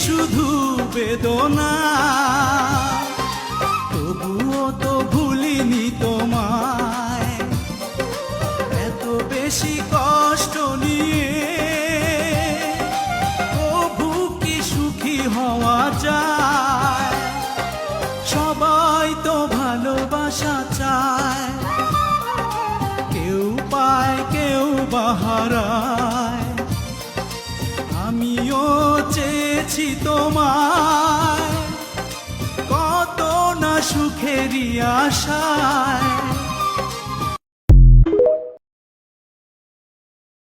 শুধু বেদনা, তবুও তো ভুলিনি তোমায়। এত বেশি কষ্ট নিয়ে তবু কি সুখী হওয়া যায়? সবাই তো ভালোবাসা চায়, কেউ পায় কেউ বা হারায়। আমিও চেয়েছি তোমায়, কত না সুখেরই আশায়।